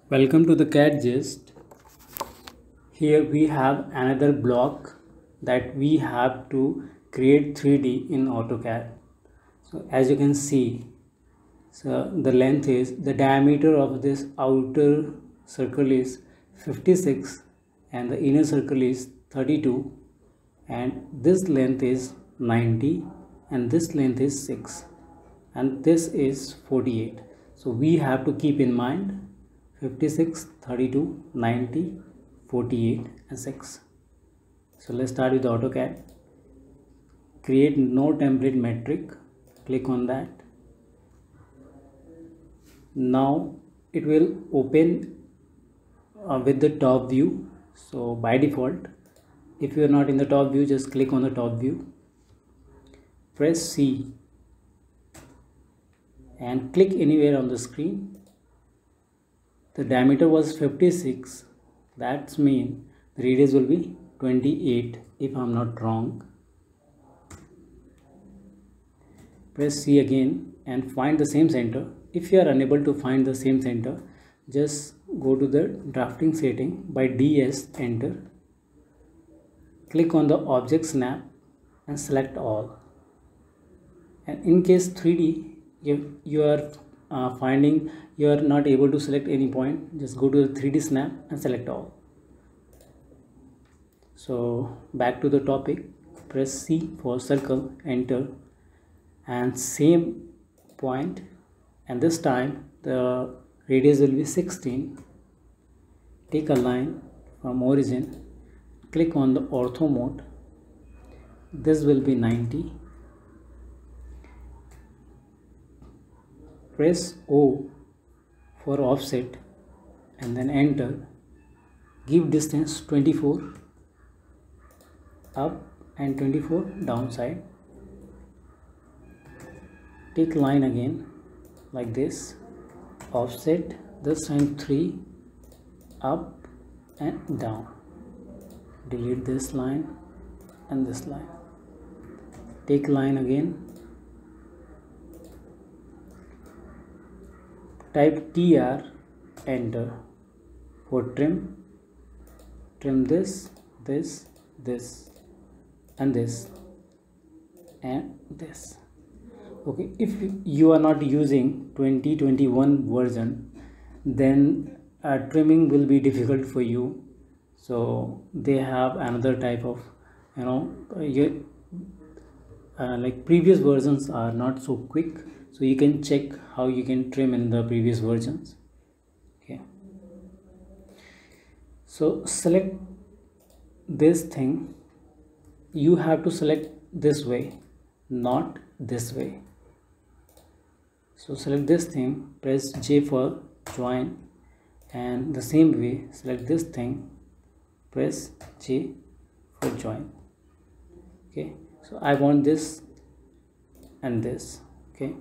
Welcome to the CAD Gist. Here we have another block that we have to create 3D in AutoCAD. So as you can see, the length is, the diameter of this outer circle is 56 and the inner circle is 32, and this length is 90 and this length is 6 and this is 48. So we have to keep in mind 56, 32, 90, 48 and 6. So let's start with AutoCAD. Create no template metric. Click on that. Now it will open with the top view. So by default, if you are not in the top view, just click on the top view. Press C and click anywhere on the screen. The diameter was 56, that means the radius will be 28 if I am not wrong. Press C again and find the same center. If you are unable to find the same center, just go to the drafting setting, by DS enter, click on the object snap and select all. And in case 3D you are finding you are not able to select any point, just go to the 3D snap and select all. So back to the topic, press C for circle, enter, and same point, and this time the radius will be 16. Take a line from origin, click on the ortho mode, this will be 90. Press O for offset and then enter. Give distance 24 up and 24 downside. Take line again like this, offset, this time 3 up and down. Delete this line and this line. Take line again, type TR, enter. For trim this, this, this and this and this. Okay, if you are not using 2021 version, then trimming will be difficult for you. So they have another type of, like previous versions are not so quick, so you can check how you can trim in the previous versions. Okay, so select this thing. You have to select this way, not this way. So select this thing, press J for join, and the same way select this thing, press J for join. Okay, so I want this and this. Okay,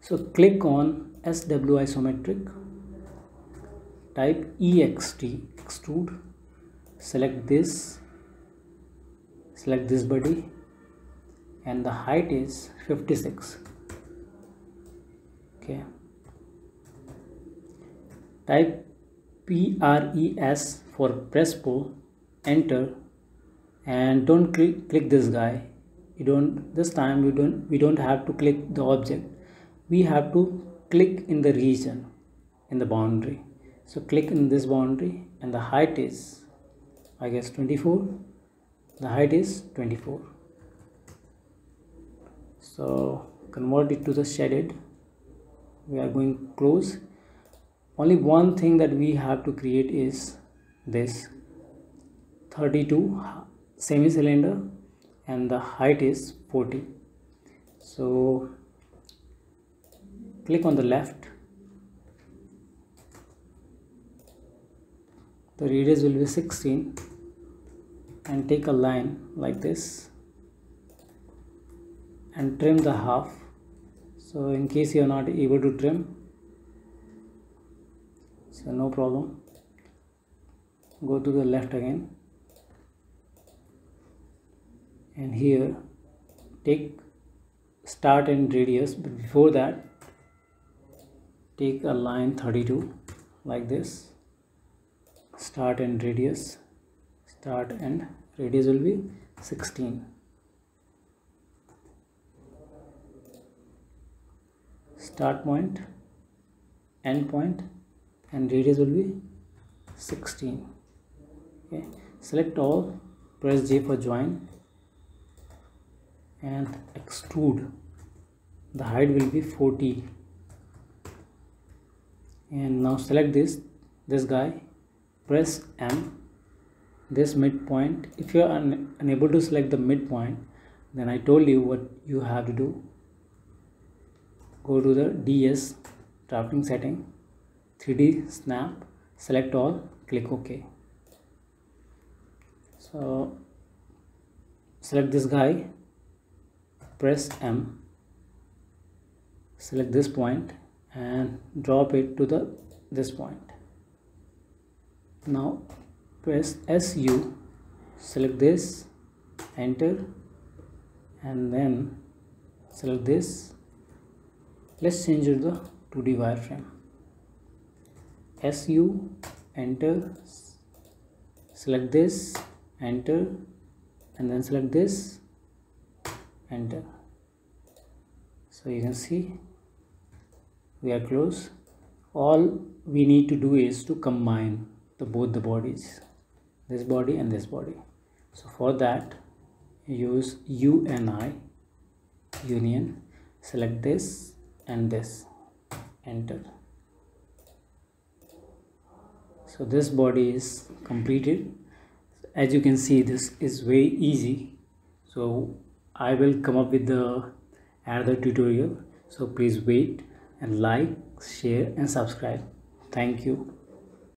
so click on SW isometric, type EXT, extrude, select this body, and the height is 56. Okay, type PRES for Prespo, enter, and don't click this guy. This time we don't have to click the object, we have to click in the region, in the boundary. So click in this boundary, and the height is, I guess, 24. The height is 24. So convert it to the shaded. We are going close. Only one thing that we have to create is this 32 semi-cylinder, and the height is 40. So click on the left, the radius will be 16, and take a line like this and trim the half. So in case you are not able to trim, so no problem, go to the left again, and here take start and radius, but before that take a line 32 like this. Start and radius will be 16. Start point, end point, and radius will be 16. Okay. Select all, press J for join, and extrude. The height will be 40. And now select this guy, press M, this midpoint. If you are unable to select the midpoint, then I told you what you have to do. Go to the DS drafting setting, 3D snap, select all, click OK. So select this guy, press M, select this point and drop it to this point. Now press SU, select this, enter, and then select this. Let's change it to the 2D wireframe. SU, enter, select this, enter, and then select this, enter. So you can see we are close. All we need to do is to combine both the bodies, this body and this body. So for that, use UNI, union, select this and this, enter. So this body is completed. As you can see, this is very easy. So I will come up with another tutorial. So please wait and like, share and subscribe. Thank you.